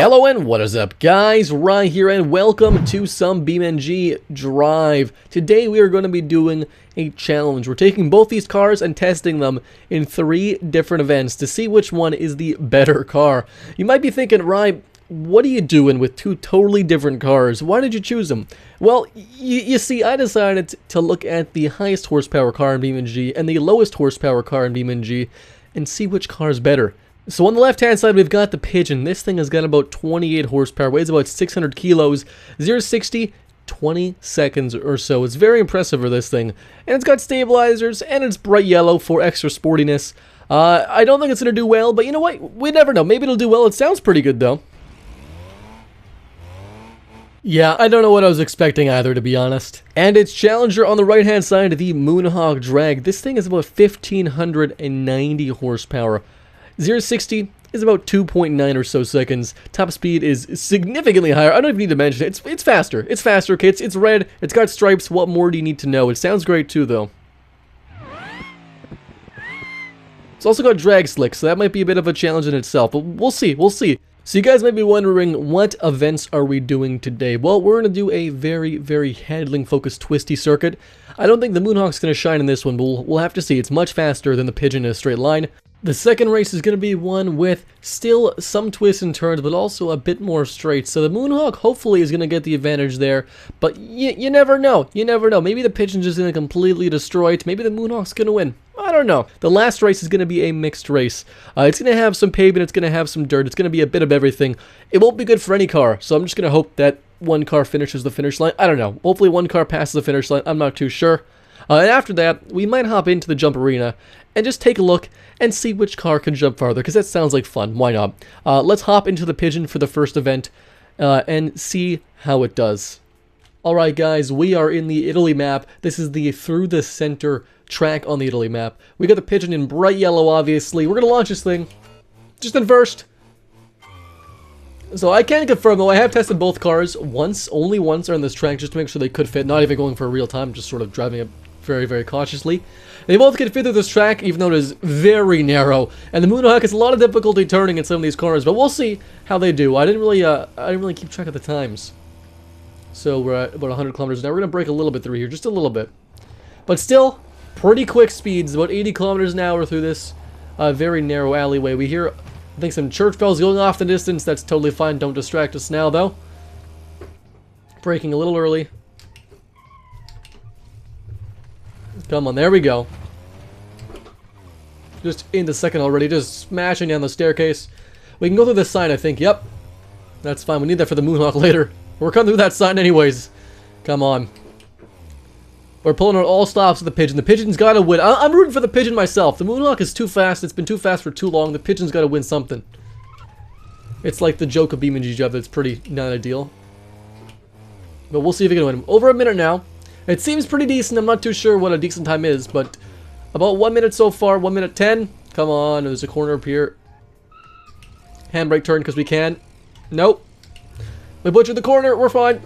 Hello and what is up guys, Ryan here and welcome to some BeamNG.Drive. Today we are going to be doing a challenge. We're taking both these cars and testing them in 3 different events to see which one is the better car. You might be thinking, Ryan, what are you doing with 2 totally different cars? Why did you choose them? Well, you see, I decided to look at the highest horsepower car in BeamNG and the lowest horsepower car in BeamNG and see which car is better. So on the left hand side we've got the Pigeon. This thing has got about 28 horsepower, weighs about 600 kilos, 0 to 60, 20 seconds or so. It's very impressive for this thing. And it's got stabilizers and it's bright yellow for extra sportiness. I don't think it's going to do well, but you know what? We never know. Maybe it'll do well. It sounds pretty good though. Yeah, I don't know what I was expecting either, to be honest. And its challenger on the right hand side, the Moonhawk Drag. This thing is about 1590 horsepower. 0 to 60 is about 2.9 or so seconds. Top speed is significantly higher. I don't even need to mention it. It's faster. It's faster, okay? It's red. It's got stripes. What more do you need to know? It sounds great too, though. It's also got drag slick, so that might be a bit of a challenge in itself. But we'll see. We'll see. So you guys might be wondering, what events are we doing today? Well, we're going to do a very, very handling-focused twisty circuit. I don't think the Moonhawk's going to shine in this one, but we'll have to see. It's much faster than the Pigeon in a straight line. The second race is going to be one with still some twists and turns, but also a bit more straight. So the Moonhawk hopefully is going to get the advantage there, but you never know. You never know. Maybe the Pigeon's just going to completely destroy it. Maybe the Moonhawk's going to win. I don't know. The last race is going to be a mixed race. It's going to have some pavement. It's going to have some dirt. It's going to be a bit of everything. It won't be good for any car, so I'm just going to hope that one car finishes the finish line. I don't know. Hopefully one car passes the finish line. I'm not too sure. And after that, we might hop into the jump arena and just take a look and see which car can jump farther, because that sounds like fun. Why not? Let's hop into the Pigeon for the first event and see how it does. Alright guys, we are in the Italy map. This is the through the center track on the Italy map. We got the Pigeon in bright yellow, obviously. We're going to launch this thing just in first. So I can confirm, though, I have tested both cars once, only once on this track, just to make sure they could fit, not even going for real time, just sort of driving it very, very cautiously. They both can fit through this track, even though it is very narrow, and the Moonhawk has a lot of difficulty turning in some of these cars, but we'll see how they do. I didn't really keep track of the times. So we're at about 100 kilometers now. We're going to break a little bit through here, just a little bit. But still, pretty quick speeds, about 80 kilometers an hour through this very narrow alleyway. We hear, I think, some church bells going off in the distance. That's totally fine. Don't distract us now, though. Braking a little early. Come on, there we go. Just into second already, just smashing down the staircase. We can go through this sign, I think. Yep. That's fine. We need that for the Moonhawk later. We're coming through that sign anyways. Come on. We're pulling out all stops with the Pigeon. The Pigeon's got to win. I'm rooting for the Pigeon myself. The Moonhawk is too fast. It's been too fast for too long. The Pigeon's got to win something. It's like the joke of BeamNG.Drive that's pretty not ideal. But we'll see if we can win. Over a minute now. It seems pretty decent. I'm not too sure what a decent time is, but about 1 minute so far. 1 minute 10. Come on. There's a corner up here. Handbrake turn because we can. Nope. We butchered the corner. We're fine.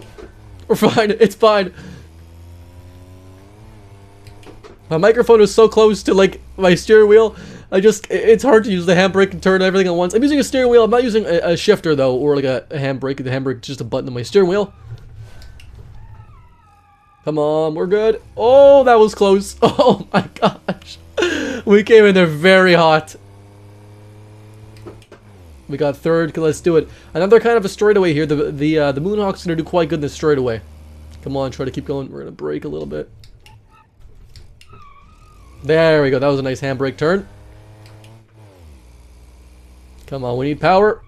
We're fine. It's fine. My microphone is so close to, like, my steering wheel. It's hard to use the handbrake and turn everything at once. I'm using a steering wheel. I'm not using a shifter, though, or like a handbrake. The handbrake is just a button on my steering wheel. Come on, we're good. Oh, that was close. Oh my gosh. We came in there very hot. We got third. Let's do it. Another kind of a straightaway here. The Moonhawk's going to do quite good in this straightaway. Come on, try to keep going. We're going to brake a little bit. There we go. That was a nice handbrake turn. Come on, we need power.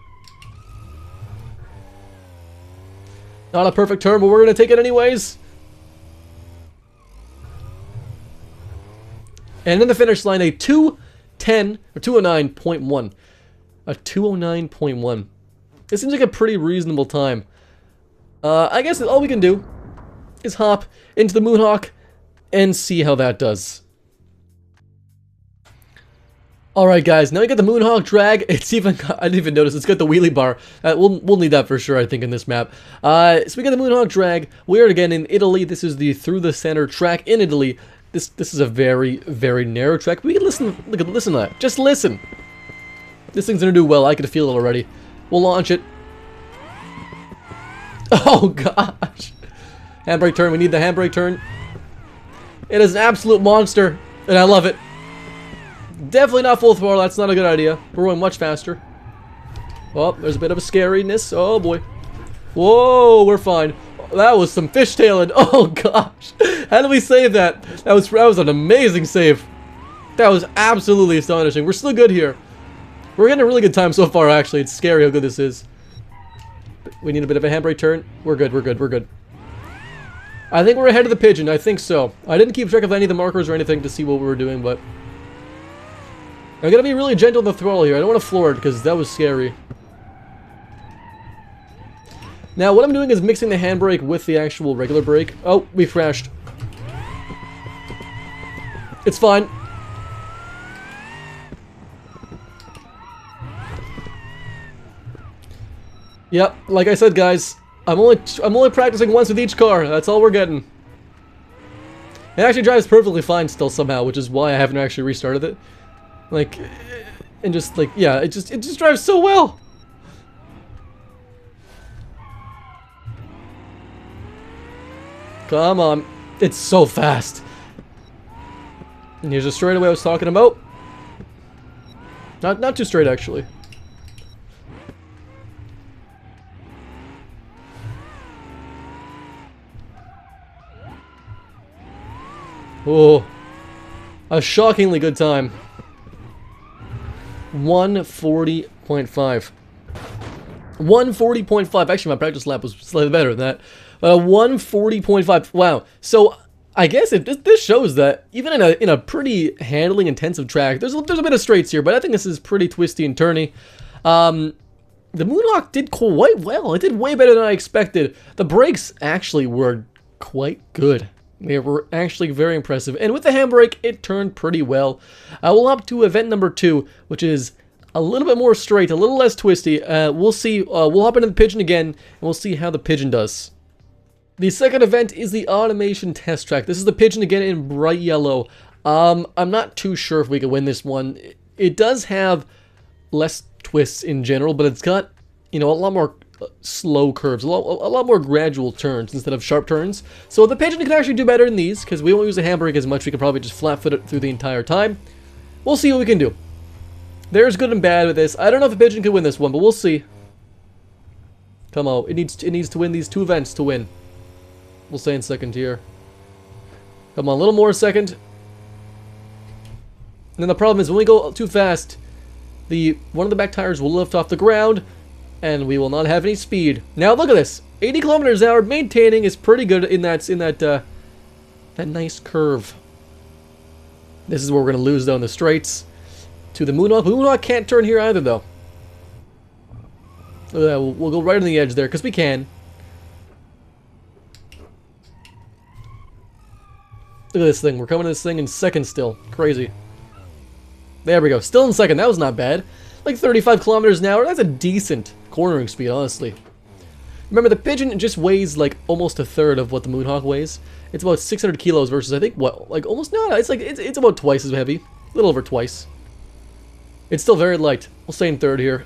Not a perfect turn, but we're going to take it anyways. And in the finish line, a 2:10 or 2:09.1. A 2:09.1. It seems like a pretty reasonable time. I guess all we can do is hop into the Moonhawk and see how that does. Alright guys, now we got the Moonhawk Drag. It's even, I didn't even notice, it's got the wheelie bar. We'll need that for sure, I think, in this map. So we got the Moonhawk Drag. We are again in Italy. This is the through the center track in Italy. This is a very, very narrow track. We can listen to that. Just listen. This thing's gonna do well. I can feel it already. We'll launch it. Oh gosh. Handbrake turn, we need the handbrake turn. It is an absolute monster, and I love it. Definitely not full throttle, that's not a good idea. We're going much faster. Oh, there's a bit of a scariness. Oh boy. Whoa, we're fine. That was some fishtailing. Oh gosh. How did we save that? That was an amazing save. That was absolutely astonishing. We're still good here. We're getting a really good time so far, actually. It's scary how good this is. We need a bit of a handbrake turn. We're good, we're good, we're good. I think we're ahead of the Pigeon. I think so. I didn't keep track of any of the markers or anything to see what we were doing, but... I'm gonna be really gentle on the throttle here. I don't want to floor it, because that was scary. Now, what I'm doing is mixing the handbrake with the actual regular brake. Oh, we crashed. It's fine. Yep, like I said, guys, I'm only practicing once with each car. That's all we're getting. It actually drives perfectly fine still somehow, which is why I haven't actually restarted it. Like, and just like, yeah, it just drives so well. Come on, it's so fast. And here's the straightaway I was talking about. Not too straight actually. Oh, a shockingly good time. 140.5. 140.5. Actually, my practice lap was slightly better than that. 140.5. Wow. So I guess this shows that even in a pretty handling intensive track, there's a bit of straights here, but I think this is pretty twisty and turny. The Moonhawk did quite well. It did way better than I expected. The brakes actually were quite good. They were actually very impressive. And with the handbrake, it turned pretty well. We'll hop to event number 2, which is a little bit more straight, a little less twisty. We'll see. We'll hop into the Pigeon again, and we'll see how the Pigeon does. The second event is the automation test track. This is the Pigeon again in bright yellow. I'm not too sure if we can win this one. It does have less twists in general, but it's got, you know, a lot more slow curves, a lot more gradual turns instead of sharp turns. So the Pigeon can actually do better than these, because we won't use the handbrake as much. We can probably just flat foot it through the entire time. We'll see what we can do. There's good and bad with this. I don't know if the Pigeon can win this one, but we'll see. Come on, it needs to win these 2 events to win. We'll stay in second here. Come on, a little more second. And then the problem is when we go too fast, one of the back tires will lift off the ground, and we will not have any speed. Now look at this, 80 kilometers an hour. Maintaining is pretty good in that nice curve. This is where we're gonna lose though in the straights to the Moonhawk. Moonhawk can't turn here either though. We'll go right on the edge there because we can. Look at this thing. We're coming to this thing in second still. Crazy. There we go. Still in second. That was not bad. Like 35 kilometers an hour. That's a decent cornering speed, honestly. Remember, the Pigeon just weighs like almost a third of what the Moonhawk weighs. It's about 600 kilos versus, I think, what? Like almost, no, it's about twice as heavy. A little over twice. It's still very light. We'll stay in third here.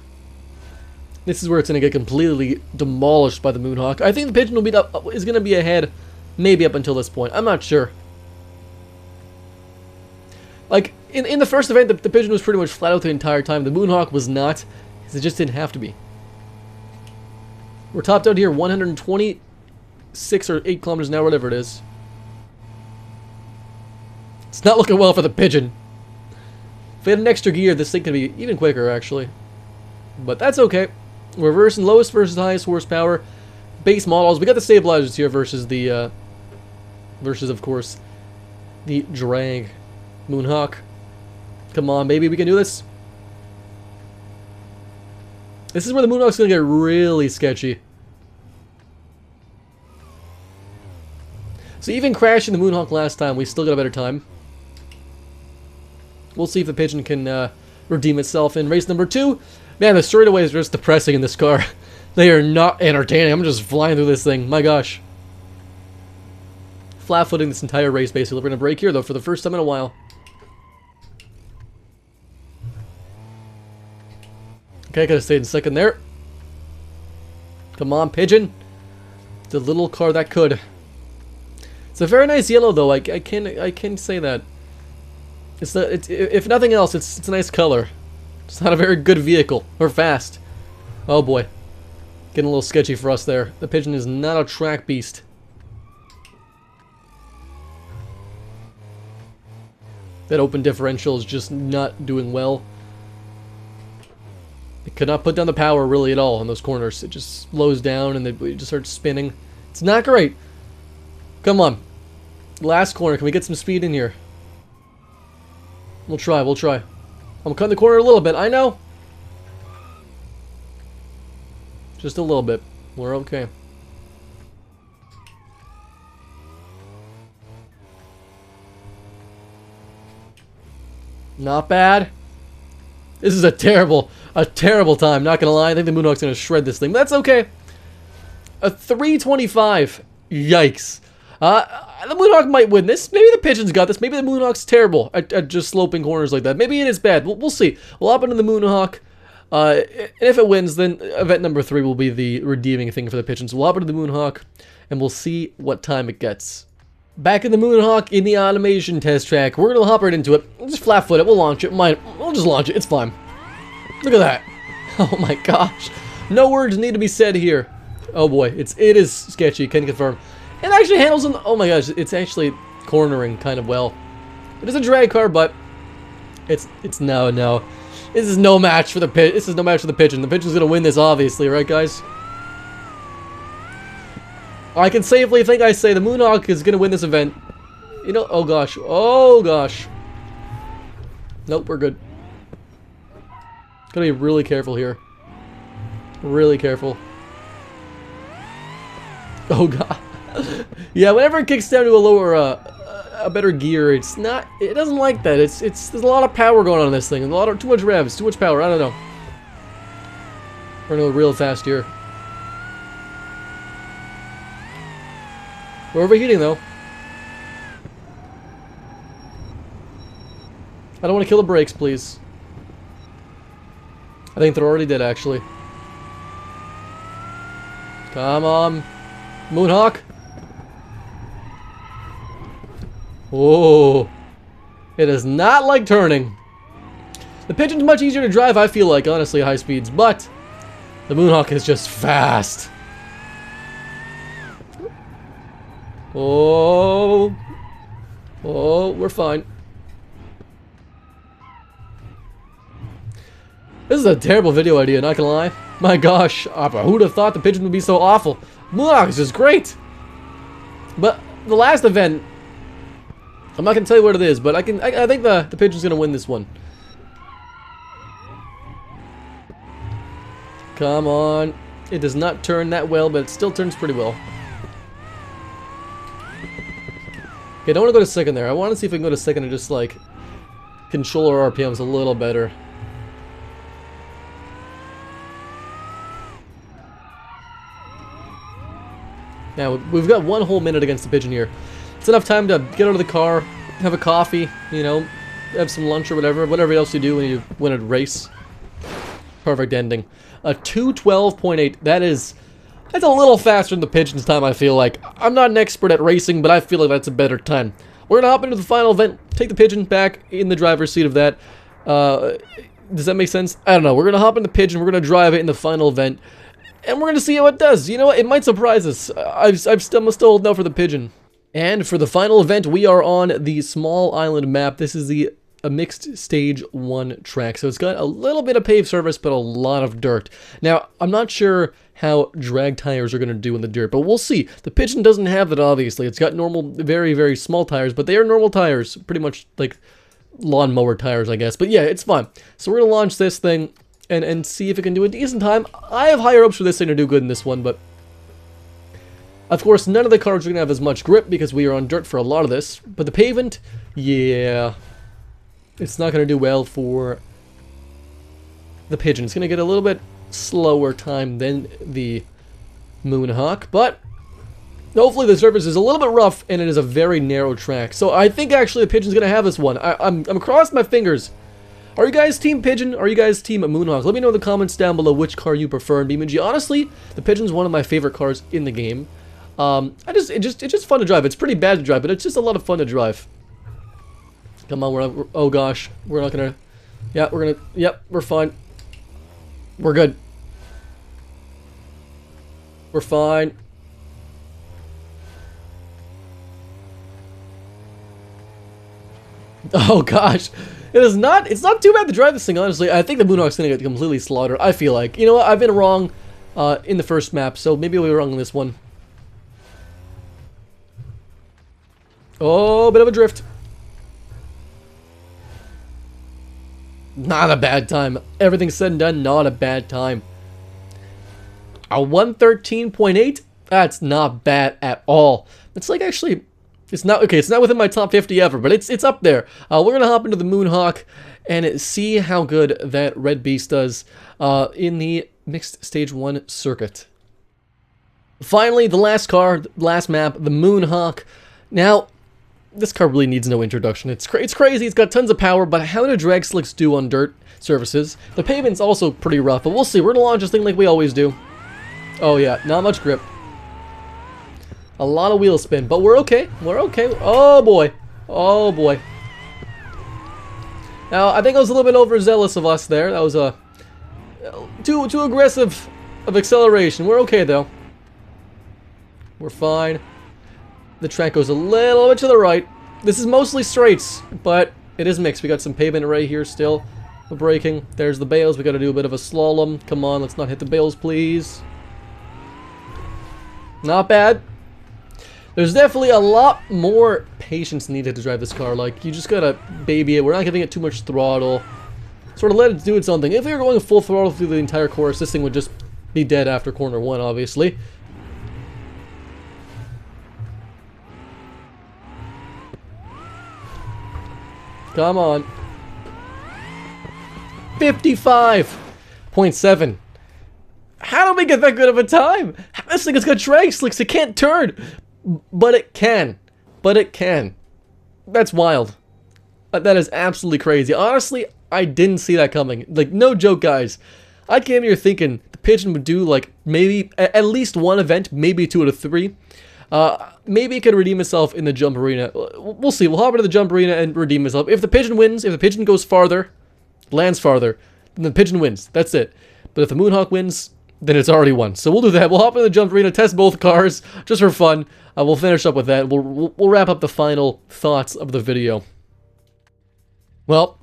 This is where it's going to get completely demolished by the Moonhawk. I think the Pigeon is going to be ahead maybe up until this point. I'm not sure. Like, in the first event, the Pigeon was pretty much flat out the entire time. The Moonhawk was not, because it just didn't have to be. We're topped out here, 126 or 8 kilometers an hour, whatever it is. It's not looking well for the Pigeon. If we had an extra gear, this thing could be even quicker, actually. But that's okay. We're versing lowest versus highest horsepower. Base models. We got the stabilizers here versus the, of course, the drag. Moonhawk. Come on, baby, we can do this. This is where the Moonhawk's gonna get really sketchy. So even crashing the Moonhawk last time, we still got a better time. We'll see if the Pigeon can redeem itself in race number 2. Man, the straightaways are just depressing in this car. They are not entertaining. I'm just flying through this thing. My gosh. Flat-footing this entire race, basically. We're gonna brake here, though, for the first time in a while. Okay, could have stayed in second there. Come on, Pigeon. The little car that could. It's a very nice yellow, though. I can say that. If nothing else, it's a nice color. It's not a very good vehicle or fast. Oh boy, getting a little sketchy for us there. The Pigeon is not a track beast. That open differential is just not doing well. It could not put down the power really at all on those corners. It just slows down and it just starts spinning. It's not great. Come on. Last corner. Can we get some speed in here? We'll try. We'll try. I'm cutting the corner a little bit. I know. Just a little bit. We're okay. Not bad. This is a terrible time. Not gonna lie. I think the Moonhawk's gonna shred this thing. But that's okay. A 325. Yikes. The Moonhawk might win this. Maybe the Pigeon's got this. Maybe the Moonhawk's terrible at just sloping corners like that. Maybe it is bad. We'll see. We'll hop into the Moonhawk. And if it wins, then event number 3 will be the redeeming thing for the Pigeon. So we'll hop into the Moonhawk, and we'll see what time it gets. Back in the Moonhawk in the automation test track. We're gonna hop right into it. We'll just flat foot it. We'll launch it. We'll just launch it. It's fine. Look at that. Oh my gosh. No words need to be said here. Oh boy, it is sketchy. Can confirm. It actually handles them. Oh my gosh, it's actually cornering kind of well. It is a drag car, but it's no. This is no match for the Pigeon. This is no match for the Pigeon. The Pigeon's gonna win this, obviously, right, guys? I can safely think I say the Moonhawk is gonna win this event. You know, oh gosh, oh gosh. Nope, we're good. Gotta be really careful here. Really careful. Oh god. Yeah, whenever it kicks down to a lower, a better gear, it doesn't like that. There's a lot of power going on in this thing. Too much revs, too much power. I don't know. We're gonna go real fast here. We're overheating though. I don't want to kill the brakes, please. I think they're already dead, actually. Come on, Moonhawk. Oh, it does not like turning. The Pigeon's much easier to drive, I feel like, honestly, at high speeds, but the Moonhawk is just fast. Oh, we're fine. This is a terrible video idea, not gonna lie. My gosh, who'd have thought the Pigeon would be so awful? Moonhawk is just great. But the last event, I'm not gonna tell you what it is, but I think the Pigeon's gonna win this one. Come on. It does not turn that well, but it still turns pretty well. Okay, I don't want to go to second there. I want to see if we can go to second and just, like, control our RPMs a little better. Now, we've got 1 whole minute against the Pigeon here. It's enough time to get out of the car, have a coffee, you know, have some lunch or whatever else you do when you win a race. Perfect ending. A 2:12.8. That's a little faster than the Pigeon's time, I feel like. I'm not an expert at racing, but I feel like that's a better time. We're going to hop into the final event, take the Pigeon back in the driver's seat of that. Does that make sense? I don't know. We're going to hop in the Pigeon, we're going to drive it in the final event, and we're going to see how it does. You know what? It might surprise us. I'm still holding out for the Pigeon. And for the final event, we are on the small island map. This is a mixed stage 1 track. So it's got a little bit of paved surface, but a lot of dirt. Now, I'm not sure how drag tires are going to do in the dirt, but we'll see. The Pigeon doesn't have that, obviously. It's got normal, very, very small tires, but they are normal tires. Pretty much like lawnmower tires, I guess. But yeah, it's fun. So we're going to launch this thing and see if it can do a decent time. I have higher hopes for this thing to do good in this one, but of course, none of the cars are going to have as much grip because we are on dirt for a lot of this. But the pavement, yeah, it's not going to do well for the Pigeon. It's going to get a little bit slower time than the Moonhawk, but hopefully the surface is a little bit rough and it is a very narrow track. So I think actually the Pigeon's going to have this one. I'm crossing my fingers. Are you guys Team Pigeon? Or are you guys Team Moonhawk? Let me know in the comments down below which car you prefer in BeamNG. Honestly, the Pigeon's one of my favorite cars in the game. It's just fun to drive. It's pretty bad to drive, but it's just a lot of fun to drive. Come on, oh gosh, we're not gonna, yeah, yep, we're fine. We're good. We're fine. Oh gosh. It's not too bad to drive this thing, honestly. I think the Moonhawk's gonna get completely slaughtered, I feel like. You know what, I've been wrong in the first map, so maybe I'll be wrong in this one. Oh, bit of a drift. Not a bad time. Everything said and done, not a bad time. A 113.8? That's not bad at all. It's like actually, it's not within my top 50 ever, but it's up there. We're gonna hop into the Moonhawk and see how good that Red Beast does in the mixed stage 1 circuit. Finally, the last car, last map, the Moonhawk. Now, this car really needs no introduction. It's crazy, it's got tons of power, but how do drag slicks do on dirt surfaces? The pavement's also pretty rough, but we'll see. We're gonna launch this thing like we always do. Oh yeah, not much grip. A lot of wheel spin, but we're okay. We're okay. Oh boy. Oh boy. Now, I think I was a little bit overzealous of us there. That was a too aggressive of acceleration. We're okay though. We're fine. The track goes a little bit to the right. This is mostly straights, but it is mixed. We got some pavement right here still. We're braking. There's the bales. We got to do a bit of a slalom. Come on, let's not hit the bales, please. Not bad. There's definitely a lot more patience needed to drive this car. Like, you just gotta baby it. We're not giving it too much throttle. Sort of let it do its own thing. If we were going full throttle through the entire course, this thing would just be dead after corner 1, obviously. Come on. 55.7. How do we get that good of a time? This thing has got drag slicks. It can't turn. But it can. But it can. That's wild. That is absolutely crazy. Honestly, I didn't see that coming. Like, no joke, guys. I came here thinking the Pigeon would do, like, maybe at least one event, maybe 2 out of 3. Maybe it could redeem itself in the jump arena. We'll see. We'll hop into the jump arena and redeem itself. If the Pigeon wins, if the Pigeon goes farther, lands farther, then the Pigeon wins. That's it. But if the Moonhawk wins, then it's already won. So we'll do that. We'll hop into the jump arena, test both cars, just for fun. We'll finish up with that. We'll wrap up the final thoughts of the video. Well,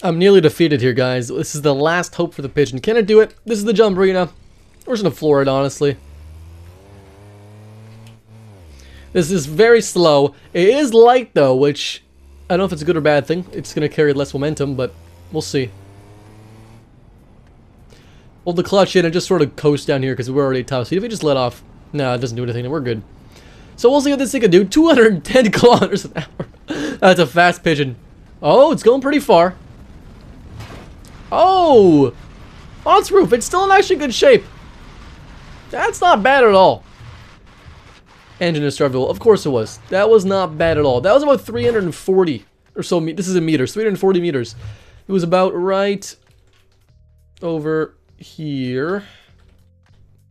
I'm nearly defeated here, guys. This is the last hope for the Pigeon. Can it do it? This is the jump arena. We're just gonna floor it, honestly. This is very slow. It is light, though, which I don't know if it's a good or bad thing. It's going to carry less momentum, but we'll see. Hold the clutch in and just sort of coast down here because we're already top speed. If we just let off, nah, it doesn't do anything. We're good. So we'll see what this thing can do. 210 kilometers an hour. That's a fast Pigeon. Oh, it's going pretty far. Oh! On its roof. It's still in actually good shape. That's not bad at all. Engine is starvable. Of course it was. That was not bad at all. That was about 340 or so. This is in meters. 340 meters. It was about right over here.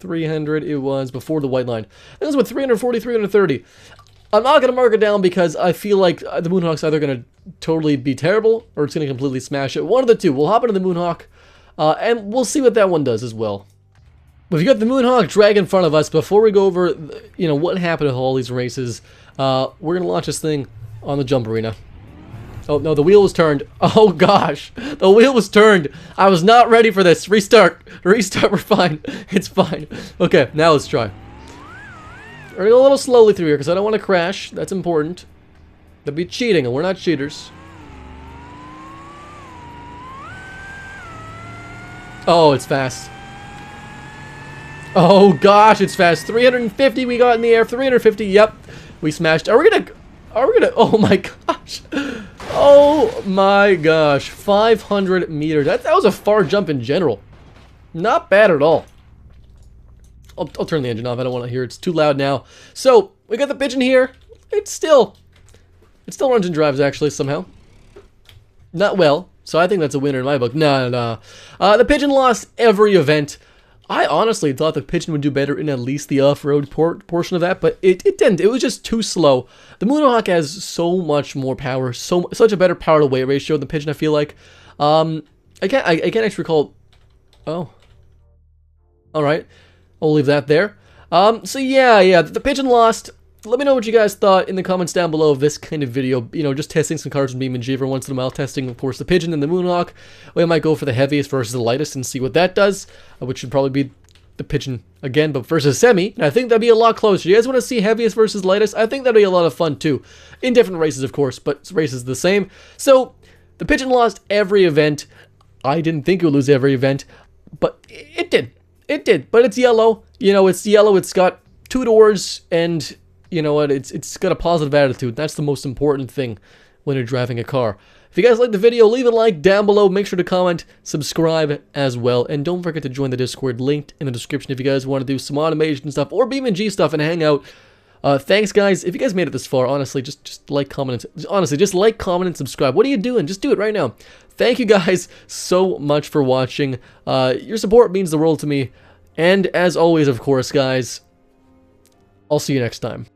300. It was before the white line. It was about 340, 330. I'm not going to mark it down because I feel like the Moonhawk's either going to totally be terrible or it's going to completely smash it. One of the two. We'll hop into the Moonhawk and we'll see what that one does as well. But if you got the Moonhawk drag in front of us, before we go over, you know, what happened in all these races, we're going to launch this thing on the jump arena. Oh, no, the wheel was turned. Oh, gosh. The wheel was turned. I was not ready for this. Restart. Restart. We're fine. It's fine. Okay, now let's try. We're going to go a little slowly through here because I don't want to crash. That's important. That'd be cheating, and we're not cheaters. Oh, it's fast. Oh gosh, it's fast. 350 we got in the air. 350, yep. We smashed. Are we gonna, oh my gosh. Oh my gosh. 500 meters. That was a far jump in general. Not bad at all. I'll turn the engine off. I don't want to hear it. It's too loud now. So, we got the Pigeon here. It still runs and drives actually somehow. Not well. So I think that's a winner in my book. No. The Pigeon lost every event. I honestly thought the Pigeon would do better in at least the off-road portion of that, but it didn't. It was just too slow. The Moonhawk has so much more power, such a better power to weight ratio than the Pigeon, I feel like. I can't actually recall. Oh. Alright. I'll leave that there. So yeah, the Pigeon lost. Let me know what you guys thought in the comments down below of this kind of video. You know, just testing some cars in BeamNG every once in a while. Testing, of course, the Pigeon and the Moonhawk. We might go for the heaviest versus the lightest and see what that does. Which should probably be the Pigeon again, but versus Semi. And I think that'd be a lot closer. You guys want to see heaviest versus lightest? I think that'd be a lot of fun too. In different races, of course, but races the same. So, the Pigeon lost every event. I didn't think it would lose every event, but it did. It did. But it's yellow. You know, it's yellow. It's got 2 doors and... you know what, it's got a positive attitude. That's the most important thing when you're driving a car. If you guys liked the video, leave a like down below. Make sure to comment, subscribe as well. And don't forget to join the Discord linked in the description if you guys want to do some automation stuff or BeamNG stuff and hang out. Thanks, guys. If you guys made it this far, honestly, just like, comment, honestly, just like, comment, and subscribe. What are you doing? Just do it right now. Thank you guys so much for watching. Your support means the world to me. And as always, of course, guys, I'll see you next time.